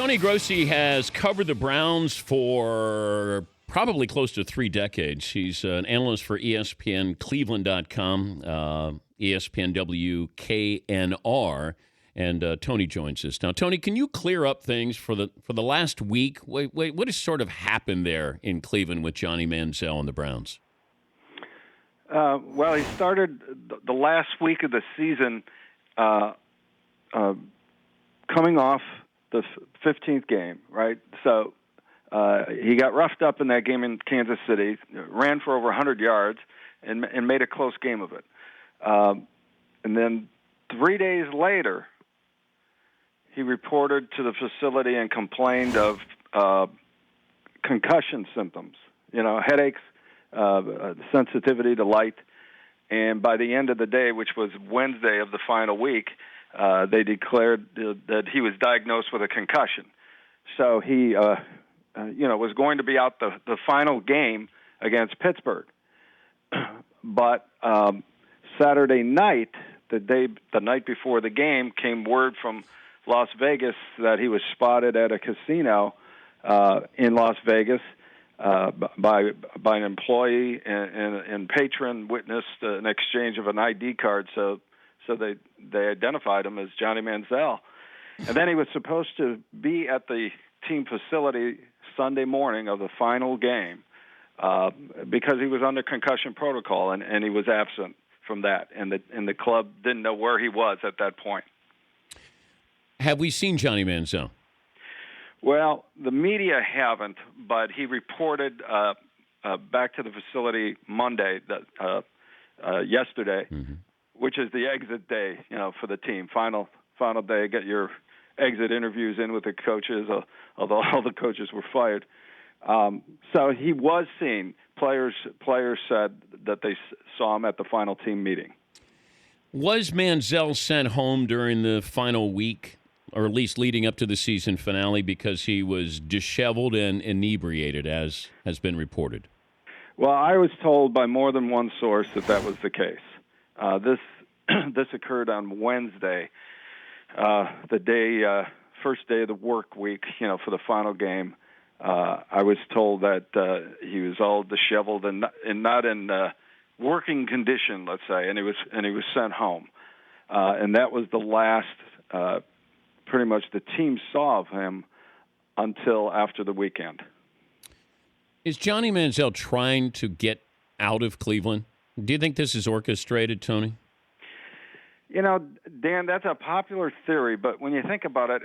Tony Grossi has covered the Browns for probably close to 3 decades. He's an analyst for ESPN Cleveland.com, ESPN WKNR, and Tony joins us. Now, Tony, can you clear up things for the last week? Wait, what has sort of happened there in Cleveland with Johnny Manziel and the Browns? Well, he started the last week of the season coming off the 15th game, right? So he got roughed up in that game in Kansas City, ran for over 100 yards, and made a close game of it. And then 3 days later, he reported to the facility and complained of concussion symptoms, headaches, sensitivity to light. And by the end of the day, which was Wednesday of the final week, they declared that he was diagnosed with a concussion. So he, was going to be out the final game against Pittsburgh. But Saturday night, the night before the game, came word from Las Vegas that he was spotted at a casino in Las Vegas by an employee and patron witnessed an exchange of an ID card. So they identified him as Johnny Manziel. And then he was supposed to be at the team facility Sunday morning of the final game because he was under concussion protocol, and he was absent from that. And the club didn't know where he was at that point. Have we seen Johnny Manziel? Well, the media haven't, but he reported back to the facility Monday, yesterday, which is the exit day, for the team. Final day, get your exit interviews in with the coaches, although all the coaches were fired. So he was seen. Players said that they saw him at the final team meeting. Was Manziel sent home during the final week, or at least leading up to the season finale, because he was disheveled and inebriated, as has been reported? Well, I was told by more than one source that was the case. This occurred on Wednesday, the day, first day of the work week, for the final game. I was told that he was all disheveled and not in working condition, let's say, and he was sent home. And that was the last, pretty much the team saw of him until after the weekend. Is Johnny Manziel trying to get out of Cleveland? Do you think this is orchestrated, Tony? Dan, that's a popular theory, but when you think about it,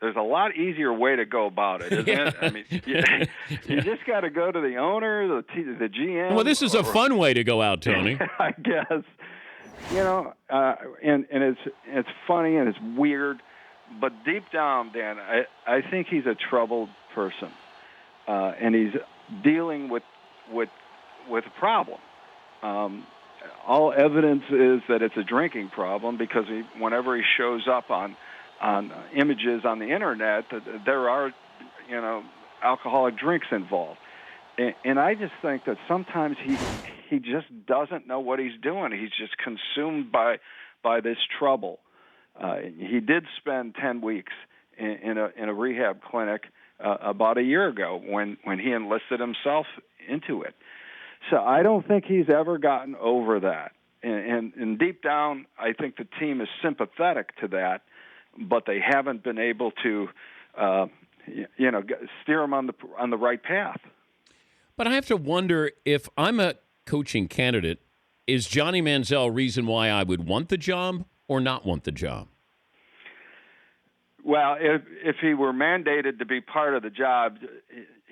there's a lot easier way to go about it, isn't it? I mean, you just got to go to the owner, the GM. Well, this is a fun way to go out, Tony. I guess. And it's funny and it's weird, but deep down, Dan, I think he's a troubled person, and he's dealing with a problem. All evidence is that it's a drinking problem because whenever he shows up on images on the internet, there are, alcoholic drinks involved. And I just think that sometimes he just doesn't know what he's doing. He's just consumed by this trouble. He did spend 10 weeks in a rehab clinic about a year ago when he enlisted himself into it. So I don't think he's ever gotten over that. And deep down, I think the team is sympathetic to that, but they haven't been able to, steer him on the right path. But I have to wonder, if I'm a coaching candidate, is Johnny Manziel a reason why I would want the job or not want the job? Well, if he were mandated to be part of the job,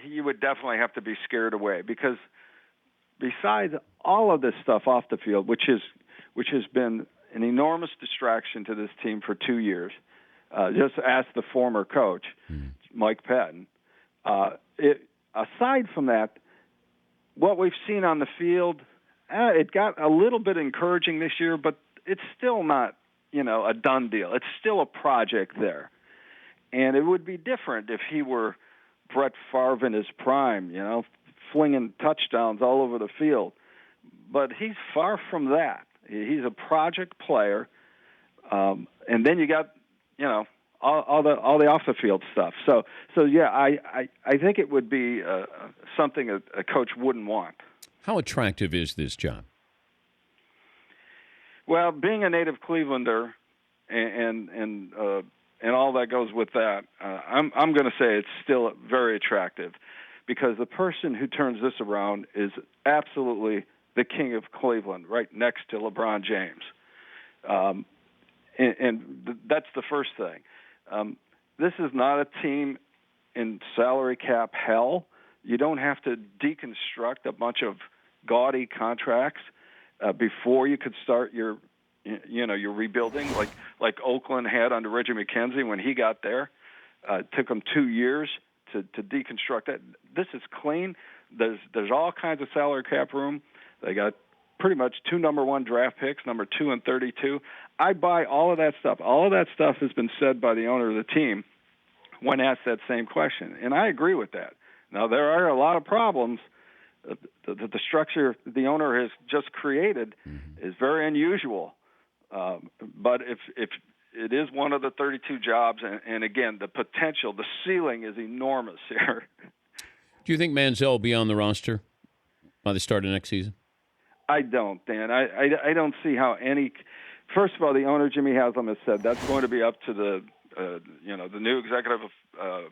he would definitely have to be scared away because besides all of this stuff off the field, which has been an enormous distraction to this team for 2 years, just ask the former coach, Mike Patton. Aside from that, what we've seen on the field, it got a little bit encouraging this year, but it's still not, a done deal. It's still a project there. And it would be different if he were Brett Favre in his prime, flinging touchdowns all over the field. But he's far from that. He's a project player. And then you got, all the off the field stuff. So yeah, I think it would be something a coach wouldn't want. How attractive is this job? Well, being a native Clevelander and all that goes with that, I'm going to say it's still very attractive, because the person who turns this around is absolutely the king of Cleveland, right next to LeBron James. And that's the first thing. This is not a team in salary cap hell. You don't have to deconstruct a bunch of gaudy contracts before you could start your rebuilding, like Oakland had under Reggie McKenzie when he got there. It took them 2 years to deconstruct that. This is clean. There's all kinds of salary cap room. They got pretty much 2 number 1 draft picks, number 2 and 32. I buy all of that stuff. All of that stuff has been said by the owner of the team when asked that same question, and I agree with that. Now, there are a lot of problems. The structure the owner has just created is very unusual. But if it is one of the 32 jobs, and again, the potential, the ceiling is enormous here. Do you think Manziel will be on the roster by the start of next season? I don't, Dan. I don't see how any. First of all, the owner Jimmy Haslam has said that's going to be up to the new executive of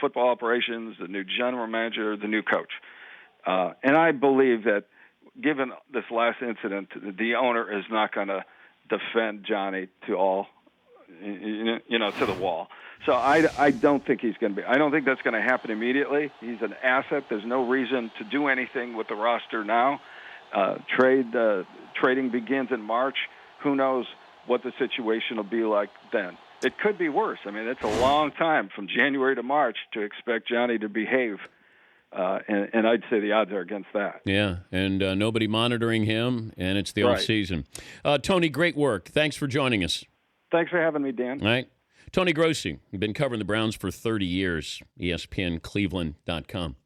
football operations, the new general manager, the new coach. And I believe that, given this last incident, the owner is not going to defend Johnny to the wall. So I don't think he's going to be. I don't think that's going to happen immediately. He's an asset. There's no reason to do anything with the roster now. Trading begins in March. Who knows what the situation will be like then? It could be worse. I mean, it's a long time from January to March to expect Johnny to behave. And I'd say the odds are against that. Yeah, and nobody monitoring him, and it's the Right. off season. Tony, great work. Thanks for joining us. Thanks for having me, Dan. All right. Tony Grossi, been covering the Browns for 30 years, ESPNCleveland.com.